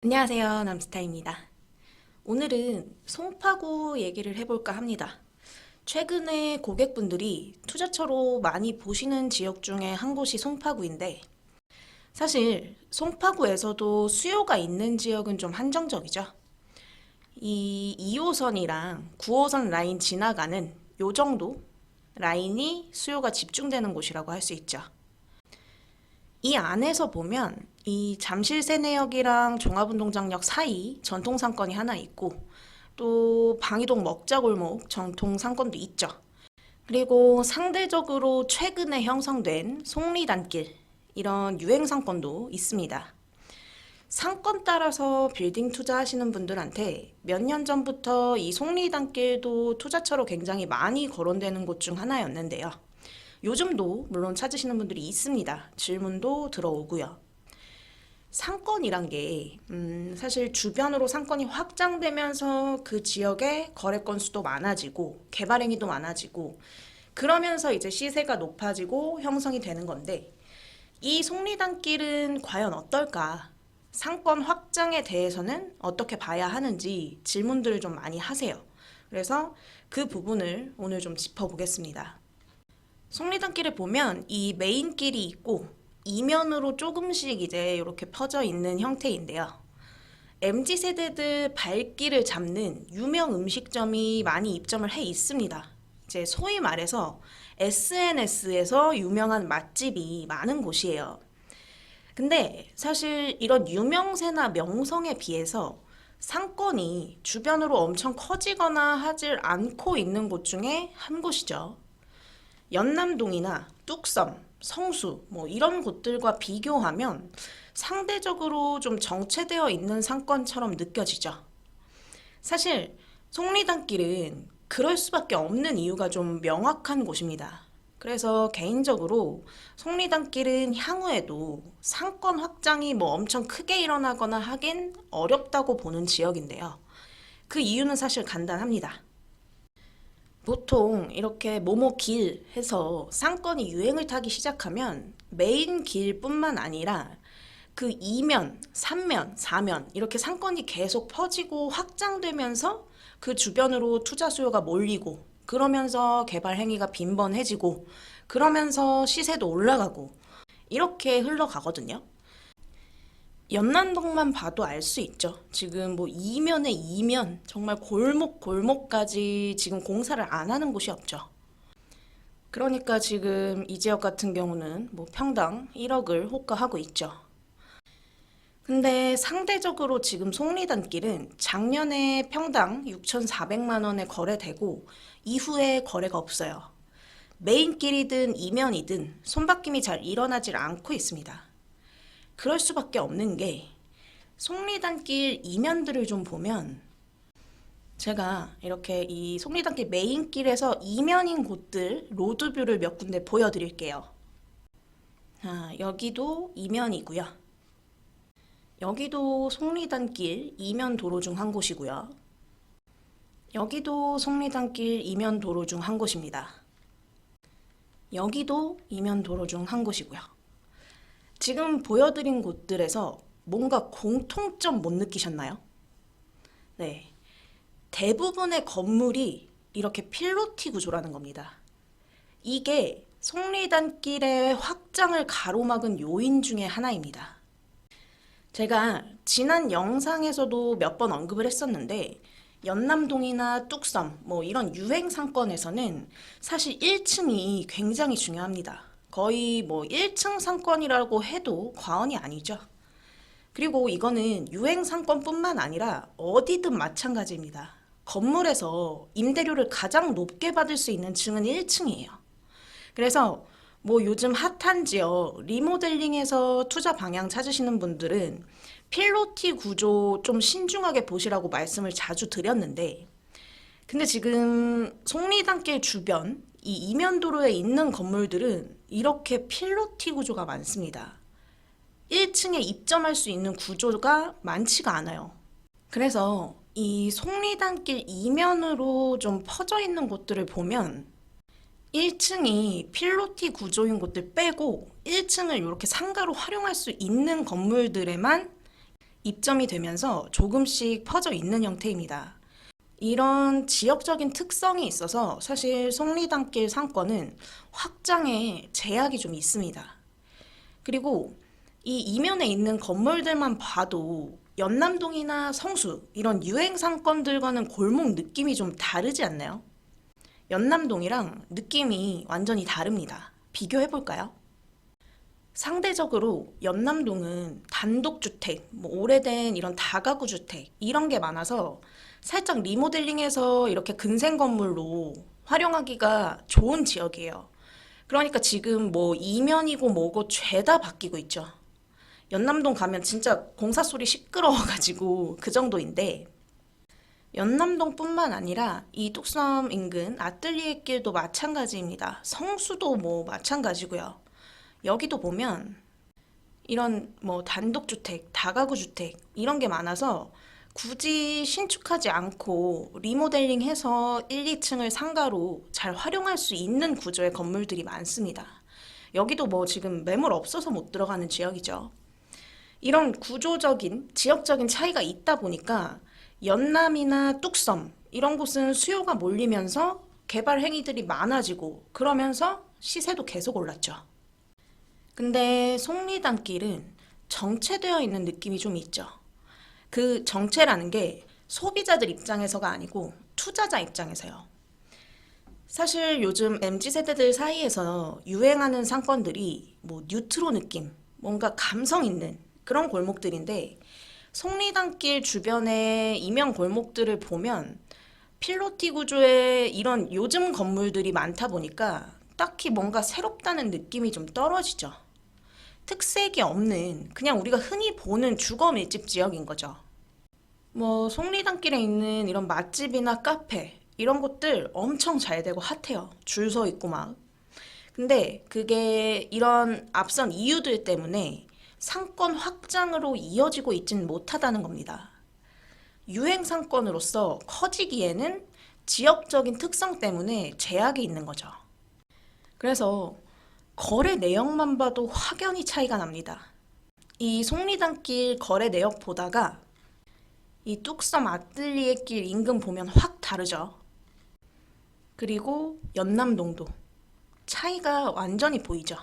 안녕하세요. 남스타입니다. 오늘은 송파구 얘기를 해볼까 합니다. 최근에 고객분들이 투자처로 많이 보시는 지역 중에 한 곳이 송파구인데, 사실 송파구에서도 수요가 있는 지역은 좀 한정적이죠. 이 2호선이랑 9호선 라인 지나가는 요 정도 라인이 수요가 집중되는 곳이라고 할 수 있죠. 이 안에서 보면 이 잠실 세내역이랑 종합운동장역 사이 전통 상권이 하나 있고, 또 방이동 먹자골목 전통 상권도 있죠. 그리고 상대적으로 최근에 형성된 속리단길, 이런 유행 상권도 있습니다. 상권 따라서 빌딩 투자하시는 분들한테 몇 년 전부터 이 속리단길도 투자처로 굉장히 많이 거론되는 곳 중 하나였는데요. 요즘도 물론 찾으시는 분들이 있습니다. 질문도 들어오고요. 상권이란 게 사실 주변으로 상권이 확장되면서 그 지역의 거래 건수도 많아지고 개발 행위도 많아지고, 그러면서 이제 시세가 높아지고 형성이 되는 건데, 이 속리단길은 과연 어떨까? 상권 확장에 대해서는 어떻게 봐야 하는지 질문들을 좀 많이 하세요. 그래서 그 부분을 오늘 좀 짚어보겠습니다. 속리단길에 보면 이 메인길이 있고 이면으로 조금씩 이제 이렇게 퍼져 있는 형태인데요. MZ 세대들 발길을 잡는 유명 음식점이 많이 입점을 해 있습니다. 이제 소위 말해서 SNS에서 유명한 맛집이 많은 곳이에요. 근데 사실 이런 유명세나 명성에 비해서 상권이 주변으로 엄청 커지거나 하질 않고 있는 곳 중에 한 곳이죠. 연남동이나 뚝섬, 성수 뭐 이런 곳들과 비교하면 상대적으로 좀 정체되어 있는 상권처럼 느껴지죠. 사실 속리단길은 그럴 수밖에 없는 이유가 좀 명확한 곳입니다. 그래서 개인적으로 속리단길은 향후에도 상권 확장이 뭐 엄청 크게 일어나거나 하긴 어렵다고 보는 지역인데요. 그 이유는 사실 간단합니다. 보통 이렇게 모모 길 해서 상권이 유행을 타기 시작하면 메인 길뿐만 아니라 그 2면, 3면, 4면 이렇게 상권이 계속 퍼지고 확장되면서 그 주변으로 투자 수요가 몰리고, 그러면서 개발 행위가 빈번해지고, 그러면서 시세도 올라가고 이렇게 흘러가거든요. 연남동만 봐도 알 수 있죠. 지금 뭐 이면에 이면 정말 골목 골목까지 지금 공사를 안 하는 곳이 없죠. 그러니까 지금 이 지역 같은 경우는 뭐 평당 1억을 호가하고 있죠. 근데 상대적으로 지금 속리단길은 작년에 평당 6,400만 원에 거래되고 이후에 거래가 없어요. 메인길이든 이면이든 손바뀜이 잘 일어나질 않고 있습니다. 그럴 수밖에 없는 게, 속리단길 이면들을 좀 보면, 제가 이렇게 이 속리단길 메인길에서 이면인 곳들 로드뷰를 몇 군데 보여드릴게요. 여기도 이면이고요. 여기도 속리단길 이면 도로 중 한 곳이고요. 여기도 속리단길 이면 도로 중 한 곳입니다. 여기도 이면 도로 중 한 곳이고요. 지금 보여드린 곳들에서 뭔가 공통점 못 느끼셨나요? 네. 대부분의 건물이 이렇게 필로티 구조라는 겁니다. 이게 속리단길의 확장을 가로막은 요인 중에 하나입니다. 제가 지난 영상에서도 몇 번 언급을 했었는데, 연남동이나 뚝섬 뭐 이런 유행 상권에서는 사실 1층이 굉장히 중요합니다. 거의 뭐 1층 상권이라고 해도 과언이 아니죠. 그리고 이거는 유행 상권뿐만 아니라 어디든 마찬가지입니다. 건물에서 임대료를 가장 높게 받을 수 있는 층은 1층이에요. 그래서 뭐 요즘 핫한 지역 리모델링해서 투자 방향 찾으시는 분들은 필로티 구조 좀 신중하게 보시라고 말씀을 자주 드렸는데, 근데 지금 속리단길 주변 이 이면도로에 있는 건물들은 이렇게 필로티 구조가 많습니다. 1층에 입점할 수 있는 구조가 많지가 않아요. 그래서 이 속리단길 이면으로 좀 퍼져 있는 곳들을 보면 1층이 필로티 구조인 곳들 빼고 1층을 이렇게 상가로 활용할 수 있는 건물들에만 입점이 되면서 조금씩 퍼져 있는 형태입니다. 이런 지역적인 특성이 있어서 사실 속리단길 상권은 확장에 제약이 좀 있습니다. 그리고 이 이면에 있는 건물들만 봐도 연남동이나 성수 이런 유행 상권들과는 골목 느낌이 좀 다르지 않나요? 연남동이랑 느낌이 완전히 다릅니다. 비교해 볼까요? 상대적으로 연남동은 단독주택, 오래된 이런 다가구 주택 이런 게 많아서 살짝 리모델링해서 이렇게 근생 건물로 활용하기가 좋은 지역이에요. 그러니까 지금 뭐 이면이고 뭐고 죄다 바뀌고 있죠. 연남동 가면 진짜 공사 소리 시끄러워가지고 그 정도인데 연남동뿐만 아니라 이 뚝섬 인근 아뜰리에 길도 마찬가지입니다. 성수도 뭐 마찬가지고요. 여기도 보면 이런 뭐 단독주택, 다가구 주택 이런 게 많아서 굳이 신축하지 않고 리모델링해서 1, 2층을 상가로 잘 활용할 수 있는 구조의 건물들이 많습니다. 여기도 뭐 지금 매물 없어서 못 들어가는 지역이죠. 이런 구조적인, 지역적인 차이가 있다 보니까 연남이나 뚝섬 이런 곳은 수요가 몰리면서 개발 행위들이 많아지고 그러면서 시세도 계속 올랐죠. 근데 속리단길은 정체되어 있는 느낌이 좀 있죠. 그 정체라는 게 소비자들 입장에서가 아니고 투자자 입장에서요. 사실 요즘 MZ세대들 사이에서 유행하는 상권들이 뭐 뉴트로 느낌, 뭔가 감성 있는 그런 골목들인데 속리단길 주변의 이면 골목들을 보면 필로티 구조의 이런 요즘 건물들이 많다 보니까 딱히 뭔가 새롭다는 느낌이 좀 떨어지죠. 특색이 없는 그냥 우리가 흔히 보는 주거 밀집 지역인 거죠. 뭐 속리단길에 있는 이런 맛집이나 카페 이런 곳들 엄청 잘 되고 핫해요. 줄 서 있고 막. 근데 그게 이런 앞선 이유들 때문에 상권 확장으로 이어지고 있진 못하다는 겁니다. 유행 상권으로서 커지기에는 지역적인 특성 때문에 제약이 있는 거죠. 그래서 거래 내역만 봐도 확연히 차이가 납니다. 이 속리단길 거래 내역 보다가 이 뚝섬 아뜰리에 길 인근 보면 확 다르죠. 그리고 연남동도 차이가 완전히 보이죠.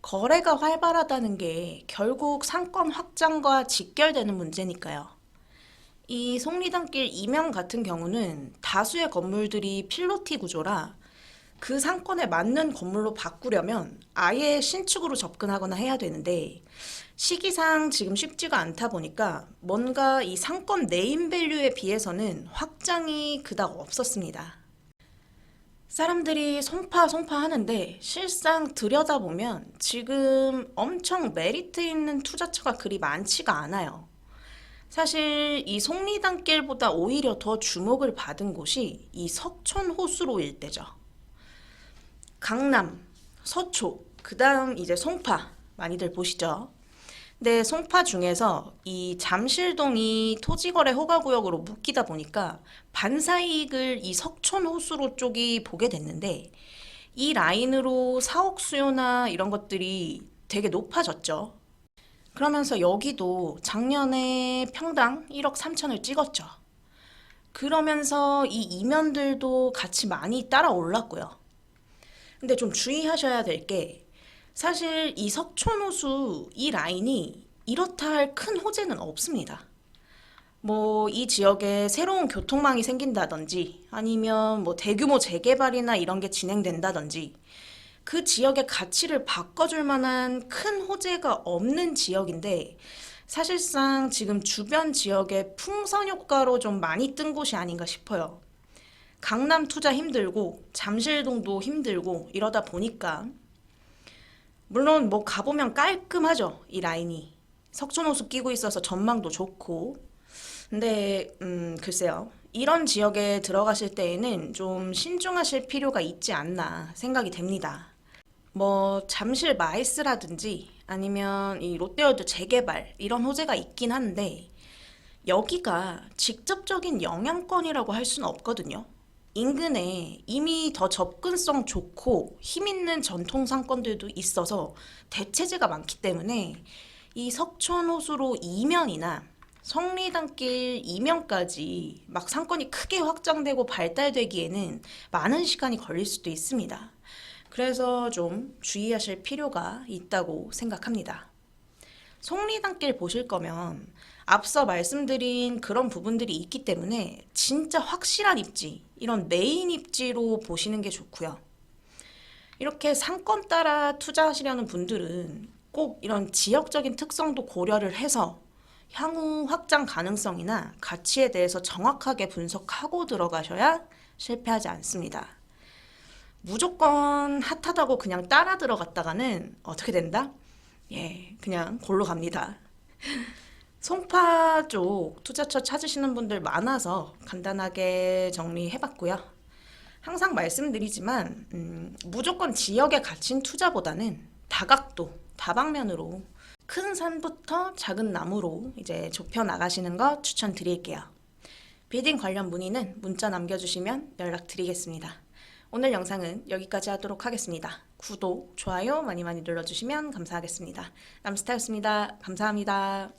거래가 활발하다는 게 결국 상권 확장과 직결되는 문제니까요. 이 속리단길 이면 같은 경우는 다수의 건물들이 필로티 구조라 그 상권에 맞는 건물로 바꾸려면 아예 신축으로 접근하거나 해야 되는데 시기상 지금 쉽지가 않다 보니까 뭔가 이 상권 네임밸류에 비해서는 확장이 그닥 없었습니다. 사람들이 송파 하는데 실상 들여다보면 지금 엄청 메리트 있는 투자처가 그리 많지가 않아요. 사실 이 속리단길보다 오히려 더 주목을 받은 곳이 이 석촌 호수로 일대죠. 강남, 서초, 그 다음 이제 송파 많이들 보시죠. 근데 송파 중에서 이 잠실동이 토지거래 허가구역으로 묶이다 보니까 반사이익을 이 석촌 호수로 쪽이 보게 됐는데 이 라인으로 사옥 수요나 이런 것들이 되게 높아졌죠. 그러면서 여기도 작년에 평당 1억 3천을 찍었죠. 그러면서 이 이면들도 같이 많이 따라 올랐고요. 근데 좀 주의하셔야 될 게 사실 이 석촌호수 이 라인이 이렇다 할 큰 호재는 없습니다. 뭐 이 지역에 새로운 교통망이 생긴다든지 아니면 뭐 대규모 재개발이나 이런 게 진행된다든지 그 지역의 가치를 바꿔줄 만한 큰 호재가 없는 지역인데 사실상 지금 주변 지역의 풍선 효과로 좀 많이 뜬 곳이 아닌가 싶어요. 강남 투자 힘들고 잠실동도 힘들고 이러다 보니까 물론 뭐 가보면 깔끔하죠. 이 라인이 석촌호수 끼고 있어서 전망도 좋고 근데 글쎄요. 이런 지역에 들어가실 때에는 좀 신중하실 필요가 있지 않나 생각이 됩니다. 뭐 잠실 마이스라든지 아니면 이 롯데월드 재개발 이런 호재가 있긴 한데 여기가 직접적인 영향권이라고 할 수는 없거든요. 인근에 이미 더 접근성 좋고 힘 있는 전통 상권들도 있어서 대체제가 많기 때문에 이 석촌호수로 이면이나 성리단길 이면까지 막 상권이 크게 확장되고 발달되기에는 많은 시간이 걸릴 수도 있습니다. 그래서 좀 주의하실 필요가 있다고 생각합니다. 속리단길 보실 거면 앞서 말씀드린 그런 부분들이 있기 때문에 진짜 확실한 입지, 이런 메인 입지로 보시는 게 좋고요. 이렇게 상권 따라 투자하시려는 분들은 꼭 이런 지역적인 특성도 고려를 해서 향후 확장 가능성이나 가치에 대해서 정확하게 분석하고 들어가셔야 실패하지 않습니다. 무조건 핫하다고 그냥 따라 들어갔다가는 어떻게 된다? 예, 그냥 골로 갑니다. 송파 쪽 투자처 찾으시는 분들 많아서 간단하게 정리해봤고요. 항상 말씀드리지만 무조건 지역에 갇힌 투자보다는 다각도, 다방면으로 큰 산부터 작은 나무로 이제 좁혀 나가시는 거 추천드릴게요. 비딩 관련 문의는 문자 남겨주시면 연락드리겠습니다. 오늘 영상은 여기까지 하도록 하겠습니다. 구독, 좋아요 많이 많이 눌러주시면 감사하겠습니다. 남스타였습니다. 감사합니다.